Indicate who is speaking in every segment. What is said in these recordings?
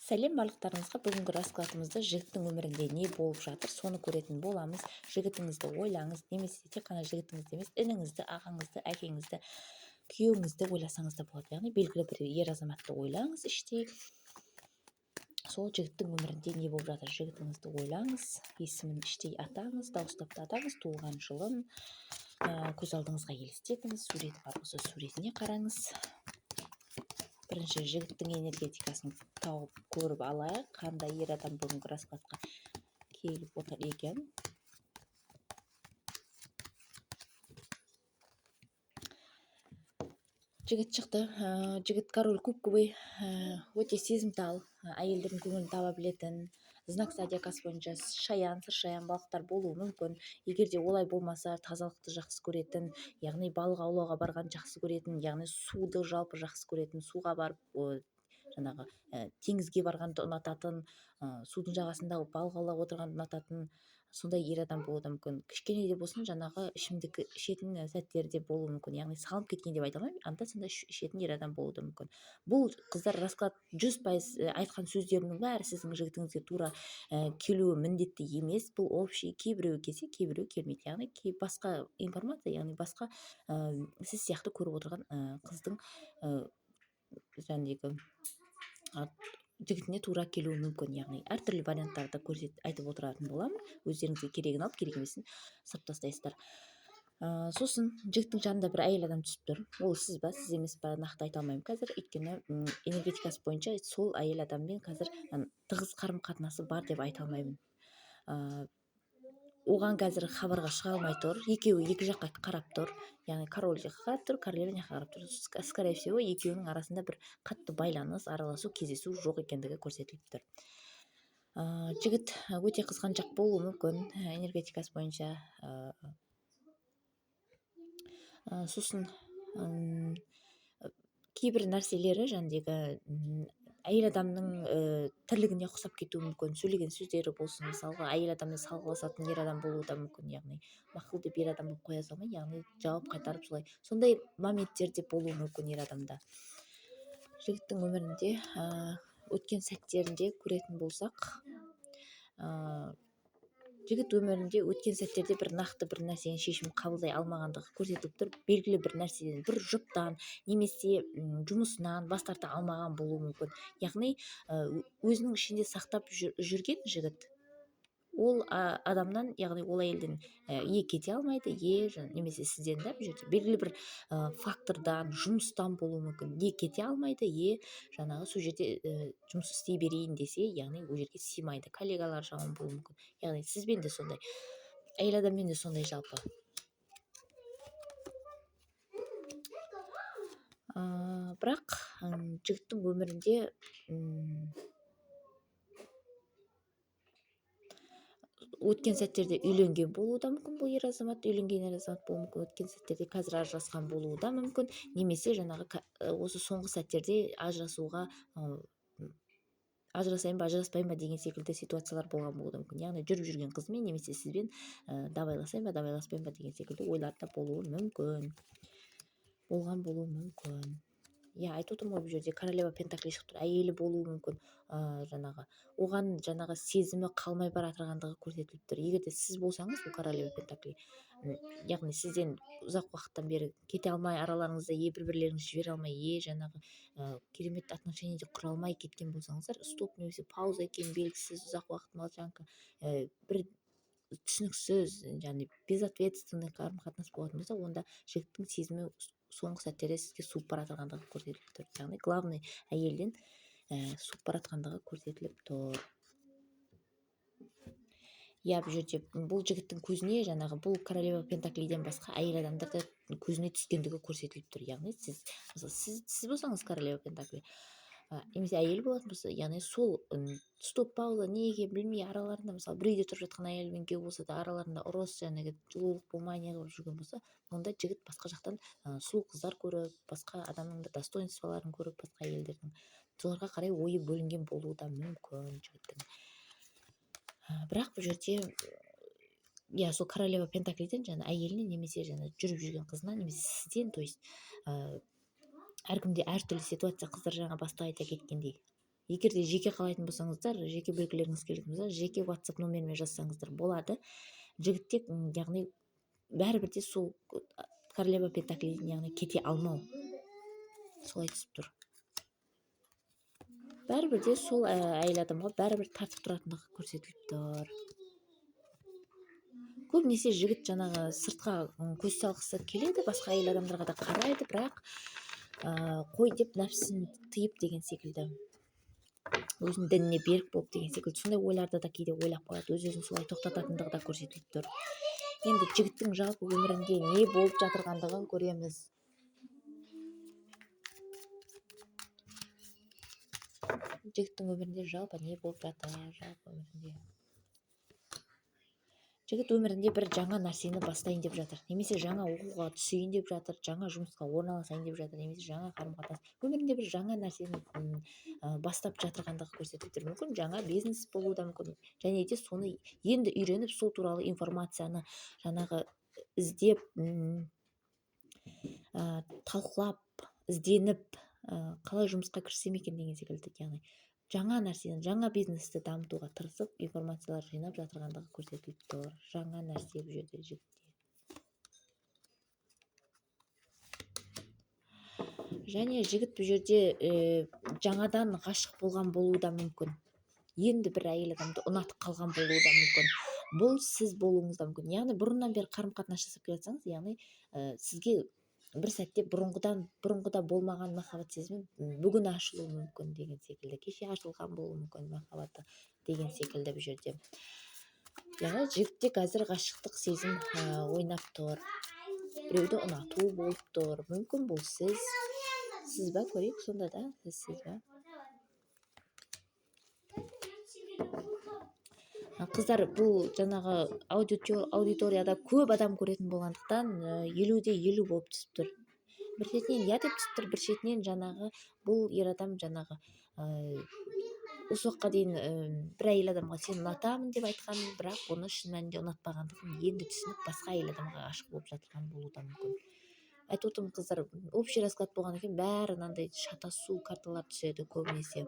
Speaker 1: Сәлем барлықтарыңызға. Бүгінгі раскладымызда жігіттің өмірінде не болып жатыр, соны көретін боламыз. Жігітіңізді ойлаңыз, немесе тек қана жігітіңізді емес, ініңізді, ағаңызды, әкеңізді, күйеуіңізді ойласаңыз да болады. Яғни белгілі бір ер азаматты ойлаңыз іштей. Сол жігіттің өмірінде не болып жатыр, жігітіңізді ойлаңыз, есімін іштей атаңыз, дауыстап та атаңыз, туылған жылын көз алдыңызға елестетіңіз, суреті бар болса суретіне қараңыз. Бірінші жігіттің энергетикасын тауып көріп алайық, қандай ер адам бүгінгі раскладқа келіп отыр екен. Жігіт шықты. Жігіт король кубковый, өте сезімтал, әйелдердің көңілін таба білетін, знак зодиакасы бойынша шаян, сыршаян балықтар болуы мүмкін. Егер де олай болмаса, тазалықты жақсы көретін, яғни балық аулауға барған жақсы көретін, яғни суды жалпы жақсы көретін, суға барып жаңағы теңізге барғанды ұнататын, судың жағасында балық аулап отырғанды ұнататын, сондай ер адам болуы да мүмкін. Кішкене де болсын жаңағы ішімдік ішетін сәттері де болуы мүмкін. Яғни салынып кеткен деп айта алмаймын, анда-санда ішетін ер адам болуы да мүмкін. Бұл қыздар расклад 100% айтқан сөздерінің бәрі сіздің жігітіңізге тура келуі міндетті емес. Бұл общий, кейбіреуі келсе, кейбіреуі келмейді. Яғни басқа информация, яғни басқа сіз сияқты көріп отырған қыздың жаңағы жігітіне тура келуі мүмкін. Яғни әртүрлі варианттарды айтып отыратын боламын. Өздеріңізге керегін алып, керек емесін сырып тастайсыздар. Сосын жігіттің жанында бір әйел адам түсіп тұр. Ол сіз ба, сіз емес па, нақты айта алмаймын қазір. Өйткені энергетикасы бойынша сол әйел адаммен қазір тығыз қарым-қатынасы бар деп айта алмаймын. Оған қазір хабарға шыға алмай тұр. Екеуі екі жаққа қарап тұр. Яғни король жаққа қарап тұр, королева жаққа қарап тұр. Скорее всего, екеуінің арасында бір қатты байланыс, араласу, кездесу жоқ екендігі көрсетіліп тұр. Жігіт өте қызғаншақ болуы мүмкін энергетикасы бойынша. Сосын кейбір нәрселері жаңағы әйел адамның тірлігіне ұқсап кетуі мүмкін. Сөйлеген сөздері болсын, мысалға әйел адаммен салғыласатын ер адам болуы да мүмкін. Яғни мақұл деп ер адам болып қоя салмай, яғни жауап қайтарып солай. Сондай моменттер де болуы мүмкін ер адамда. Жігіттің өмірінде өткен сәттерінде көретін болсақ, жігіт өмірінде өткен сәттерде бір нақты бір нәрсені шешім қабылдай алмағандығы көрсетіліп тұр. Белгілі бір нәрседен, бір жұптан немесе жұмысынан бас тарта алмаған болуы мүмкін. Яғни өзінің ішінде сақтап жүрген жігіт ол адамнан, яғни ол әйелден кете алмайды, немесе сізден да бұл жерде белгілі бір фактордан, жұмыстан болуы мүмкін. Кете алмайды, жаңағы сол жерде жұмыс істей берейін десе, яғни ол жерге сыймайды. Коллегалар жаман болуы мүмкін. Яғни сізбен де сондай, әйел адаммен де сондай жалпы. Бірақ жігіттің өмірінде өткен сәттерде үйленген болуы да мүмкін. Бұл ер азамат үйленген ер азамат болуы мүмкін. Өткен сәттерде қазір ажырасқан болуы да мүмкін. Немесе жаңағы осы соңғы сәттерде ажырасайын ба, ажыраспайын ба деген секілді ситуациялар болған болуы мүмкін. Яғни жүріп жүрген қызбен немесе сізбен давайласайын ба, давайласпайын ба деген секілді ойларда болуы мүмкін. Болған болуы мүмкін. Айтып отырмын ғой, бұл жерде королева пентакли шығып тұр. Әйелі болуы мүмкін. Оған жаңағы сезімі қалмай бара жатырғандығы көрсетіліп тұр. Егер де сіз болсаңыз, бұл королева пентакли, яғни сізден ұзақ уақыттан бері кете алмай, араларыңызда бір-бірлеріңізді жібере алмай, жаңағы керемет отношениеде құра алмай кеткен болсаңыздар, стоп немесе пауза екені белгісіз, ұзақ уақыт молчанка, бір түсініксіз, яғни безответственный қарым-қатынас болатын болса, онда жігіттің сезімі соңғы сәттерде сізге суып бара жатқандығы көрсетіліп тұр. Яғни главный әйелден суып бара жатқандығы көрсетіліп тұр. Бұл жерде бұл жігіттің көзіне жаңағы бұл королева пентаклиден басқа әйел адамдарды көзіне түскендігі көрсетіліп тұр. Яғни сіз болсаңыз королева пентакли, немесе әйел болатын болса, яғни сол стоп пауза неге білмей араларында, мысалы бір үйде тұрып жатқан әйел мен күйеу болса да араларында ұрыс, жаңағы жылулық болмай неғылып жүрген болса, онда жігіт басқа жақтан сұлу қыздар көріп, басқа адамның да достоинстволарын көріп, басқа әйелдердің соларға қарай ойы бөлінген болуы да мүмкін жігіттің. Бірақ бұл жерде сол королева пентаклиден жаңа әйеліне немесе жаңа жүріп жүрген қызына немесе сізден, то есть әркімде әртүрлі ситуация. Қыздар жаңа баста айта кеткендей, егерде жеке қалайтын болсаңыздар, жеке белгілеріңіз келетін болса, жеке WhatsApp номерімен жазсаңыздар болады. Жігітте яғни бәрібір де сол королева пентаклиден яғни кете алмау солай түсіп тұр. Бәрібір де сол әйел адамға бәрібір тартып тұратындығы көрсетіліп тұр. Көбінесе жігіт жаңағы сыртқа көз салғысы келеді, басқа әйел адамдарға да қарайды, бірақ қой деп нәпсісін тыйып деген секілді, өзінің дініне берік болып деген секілді сондай ойларды да кейде ойлап қояды, өз-өзін солай тоқтататындығы да көрсетіліп тұр. Енді жігіттің жалпы өмірінде не болып жатырғандығын көреміз. Жігіттің өмірінде жалпы не болып жатыр, жалпы өмірінде. Жігіт өмірінде бір жаңа нәрсені бастайын деп жатыр, немесе жаңа оқуға түсейін деп жатыр, жаңа жұмысқа орналасайын деп жатыр, немесе жаңа қарым-қатынас. Өмірінде бір жаңа нәрсені бастап жатырғандығы көрсетіп тұр. Мүмкін жаңа бизнес болуы да мүмкін. Және де соны енді үйреніп, сол туралы информацияны жаңағы іздеп, талқылап, ізденіп, қалай жұмысқа кірсем екен деген секілді, яғни жаңа нәрсені, жаңа бизнесті дамытуға тырысып, информациялар жинап жатырғандығы көрсетіліп тұр. Жаңа нәрсе бұл жерде жігітте. Және жігіт бұл жерде жаңадан ғашық болған болуы да мүмкін. Енді бір әйел адамды ұнатып қалған болуы да мүмкін. Бұл сіз болуыңыз да мүмкін. Яғни бұрыннан бері қарым-қатынас жасап келе жатсаңыз, яғни сізге бір сәтте бұрынғыда болмаған махаббат сезімі бүгін ашылуы мүмкін деген секілді. Кеше ашылған болуы мүмкін махаббаты деген секілді бұл жерде. Яғни жігітте қазір ғашықтық сезім ойнап тұр. Біреуді ұнату болып тұр. Мүмкін бұл сіз ба, көрейік сонда да, сіз ба? Қыздар, бұл жаңағы аудиторияда көп адам көретін болғандықтан 50-50 болып түсіп тұр. Бір шетінен я деп түсіп тұр, бір шетінен жаңағы бұл ер адам жаңағы осы уақытқа дейін бір әйел адамға сені ұнатамын деп айтқан, бірақ оны шын мәнінде ұнатпағандығын енді түсініп, басқа әйел адамға ғашық болып жатқан болуы да мүмкін. Айтып отырмын қыздар, общий расклад болғаннан кейін бәрі мынандай шатасу карталар түседі көбінесе.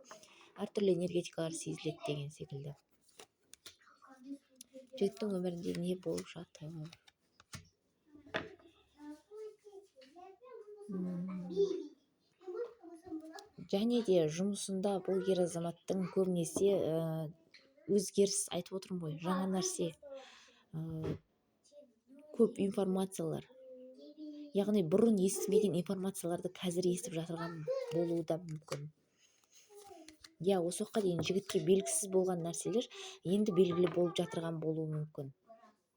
Speaker 1: Әртүрлі энергетикалар сезіледі деген секілді. Жігіттің өмірінде не болып жатыр? Және де жұмысында бұл ер азаматтың көбінесе өзгеріс, айтып отырмын ғой, жаңа нәрсе, көп информациялар. Яғни бұрын естімеген информацияларды қазір естіп жатырған болуы да мүмкін. Осы уақытқа дейін жігітке белгісіз болған нәрселер енді белгілі болып жатырған болуы мүмкін.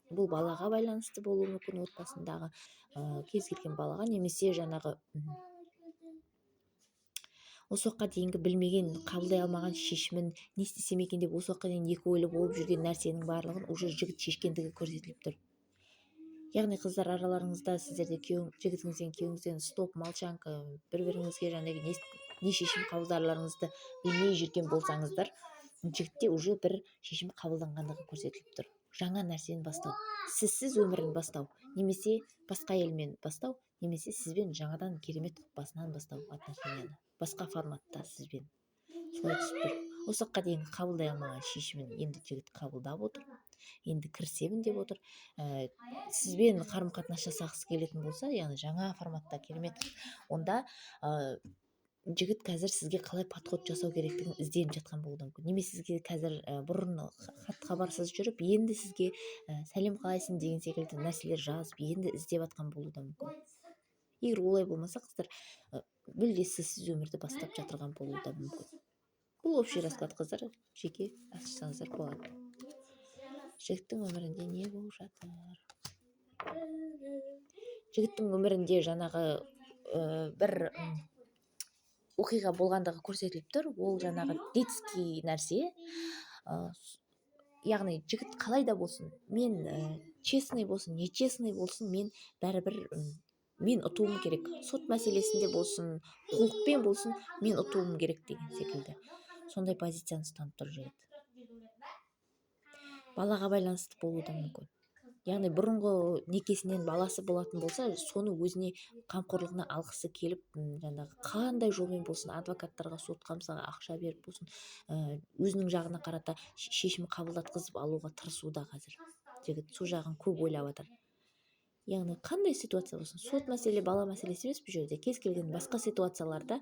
Speaker 1: Бұл балаға байланысты болуы мүмкін, отбасындағы кез келген балаға, немесе жаңағы осы уақытқа дейінгі білмеген, қабылдай алмаған шешімін не істесем екен деп осы уақытқа дейін екі ойлы болып жүрген нәрсенің барлығын уже жігіт шешкендігі көрсетіліп тұр. Яғни қыздар, араларыңызда сіздерде жігітіңізден, күйеуіңізден стоп, молчанка, бір-біріңізге жаңағы не шешім қабылдарларыңызды білмей жүрген болсаңыздар, жігітте уже бір шешім қабылданғандығы көрсетіліп тұр. Жаңа нәрсені бастау, сізсіз өмірін бастау, немесе басқа әйелмен бастау, немесе сізбен жаңадан керемет басынан бастау отношенияны, басқа форматта сізбен. Солай түсіп тұр. Осы уақытқа дейін қабылдай алмаған шешімін енді жігіт қабылдап отыр. Енді кірісемін деп отыр. Сізбен қарым-қатынас жасағысы келетін болса, яғни жаңа форматта керемет, онда жігіт қазір сізге қалай подход жасау керектігін ізденіп жатқан болуы мүмкін. Немесе сізге қазір бұрын хат хабарсыз жүріп, енді сізге сәлем қалайсың деген секілді нәрселер жазып, енді іздеп жатқан болуы да мүмкін. Егер олай болмаса, қыздар, мүлде сізсіз өмірді бастап жатырған болуы да мүмкін. Бұл общий расклад, қыздар, жеке ашсаңыздар болады. Жігіттің өмірінде не болып жатыр? Жігіттің өмірінде жаңағы бір оқиға болғандығы көрсетіліп тұр. Ол жаңағы детский нәрсе. Яғни жігіт қалай да болсын, мен честный болсын, нечестный болсын, мен бәрібір мен ұтуым керек. Сот мәселесінде болсын, құлықпен болсын, мен ұтуым керек деген секілді. Сондай позицияны ұстанып тұр жігіт. Балаға байланысты болуы да мүмкін. яғни бұрынғы некесінен баласы болатын болса, соны өзіне қамқорлығына алғысы келіп, жаңағы қандай жолмен болсын, адвокаттарға, сотқа мысалға ақша беріп болсын, өзінің жағына қарата шешім қабылдатқызып алуға тырысуда қазір жігіт. Сол жағын көп ойлап жатыр. Яғни қандай ситуация болсын, сот мәселе, бала мәселесі емес бұл жерде. Кез келген басқа ситуацияларда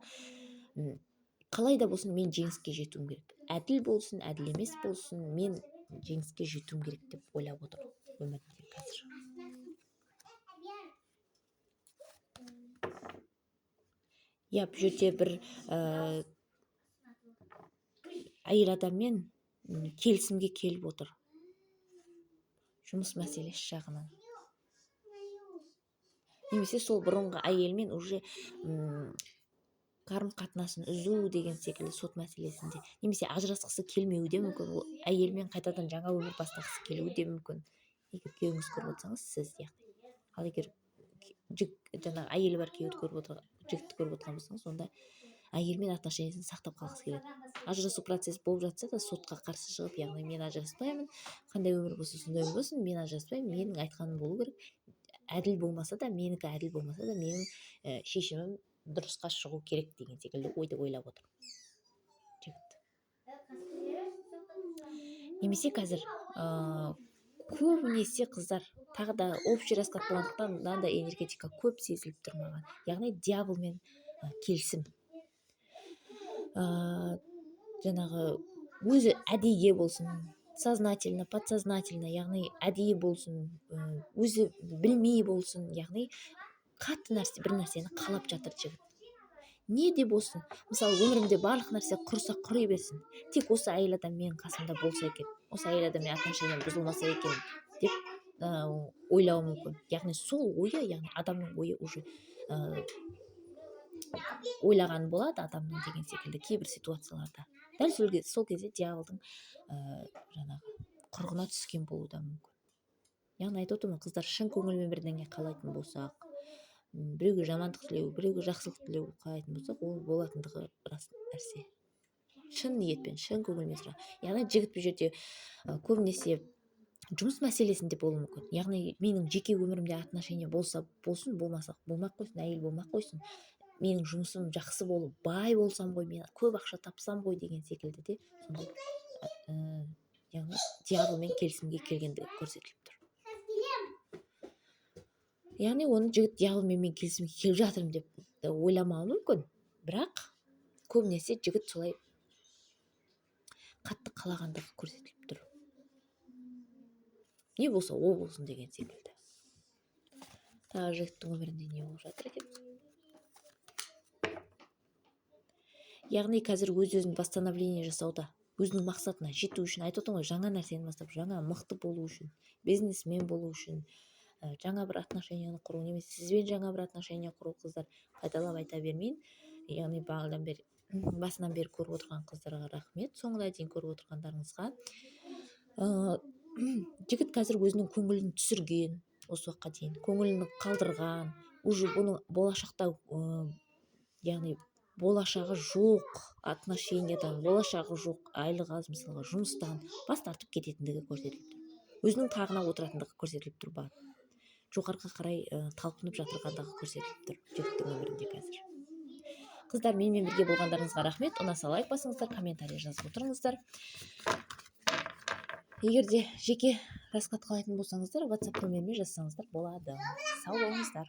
Speaker 1: қалай да болсын мен жеңіске жетуім керек. Әділ болсын, әділ емес болсын, мен жеңіске жетуім керек деп ойлап отыр өмірінде қазір. Бұл жерде бір әйел адаммен келісімге келіп отыр. Жұмыс мәселесі жағынан. Немесе сол бұрынғы әйелмен уже қарым қатынасын үзу деген секілді сот мәселесінде. Немесе ажырасқысы келмеуі де мүмкін. Ол әйелмен қайтадан жаңа өмір бастағысы келуі де мүмкін. Егер күйеуіңіз көріп отырсаңыз, сіз яғни. Ал егер жаңағы әйелі бар жігітті көріп отырған болсаңыз, онда әйелмен отношениясын сақтап қалғысы келеді. Ажырасу процесі болып жатса да сотқа қарсы шығып, яғни мен ажыраспаймын, қандай өмір болса сондай өмір болсын, мен ажыраспаймын, менің айтқаным болу керек. Әділ болмаса да, менікі әділ болмаса да, менің шешімім дұрысқа шығу керек деген секілді ойды ойлап отыр жігіт. Немесе қазір көбінесе қыздар, тағы да общий расклад болғандықтан мынандай энергетика көп сезіліп тұр маған. Яғни дьяволмен келісім. Жаңағы өзі әдейі болсын, сознательно, подсознательно, яғни әдейі болсын, өзі білмей болсын, яғни қатты бір нәрсені қалап жатыр жігіт. Не де болсын, мысалы өмірімде барлық нәрсе құрса құры берсін, тек осы әйел адам менің қасымда болса екен, осы әйел адаммен отношениям бұзылмаса екен деп ойлауы мүмкін. Яғни сол ойы, яғни адамның ойы уже ойлаған болады адамның деген секілді кейбір ситуацияларда. Дәл сол кезде дьяволдың жаңағы құрығына түскен болуы да мүмкін. Яғни айтып отырмын, қыздар шын көңілмен бірдеңе қалайтын болсақ, біреуге жамандық тілеу, біреуге жақсылық тілеу қалайтын болсақ, ол болатындығы рас нәрсе. Шын ниетпен, шын көңілмен сұрақ. Яғни жігіт бұл жерде көбінесе жұмыс мәселесінде болуы мүмкін. Яғни менің жеке өмірімде отношения болса болсын, болмаса болмақ қойсын, әйел болмақ қойсын, менің жұмысым жақсы болып, бай болсам ғой, мен көп ақша тапсам ғой деген секілді де сондай яғни дьяволмен келісімге келгендігі көрсетіліп тұр. Яғни оны жігіт дьяволмен мен келісімге келіп жатырмын деп ойламауы мүмкін, бірақ көбінесе жігіт солай қатты қалағандығы көрсетіліп тұр. Не болса о болсын деген секілді. Тағы жігіттің өмірінде не болып жатыр екен? Яғни қазір өз-өзін восстановление жасауда, өзінің мақсатына жету үшін, айтып отырмын ғой, жаңа нәрсені бастап, жаңа мықты болу үшін, бизнесмен болу үшін, жаңа бір отношенияны құру, немесе сізбен жаңа бір отношения құру, қыздар, қайталап айта бермейін. Яғни басынан бері көріп отырған қыздарға рахмет, соңына дейін көріп отырғандарыңызға. Жігіт қазір өзінің көңілін түсірген, осы уақытқа дейін көңілін қалдырған, уже бұның болашақта яғни болашағы жоқ отношениядан, болашағы жоқ айлық аз мысалға жұмыстан бас тартып кететіндігі көрсетіліп тұр. Өзінің тағына отыратындығы көрсетіліп тұр. Жоғарыға қарай талпынып жатырғандығы көрсетіліп тұр жігіттің өмірінде қазір. Қыздар, менімен бірге болғандарыңызға рахмет. Ұнаса лайк басыңыздар, комментарий жазып отырыңыздар. Егер де жеке расклад қалайтын болсаңыздар, WhatsApp нөміріме жазсаңыздар болады. Сау болыңыздар.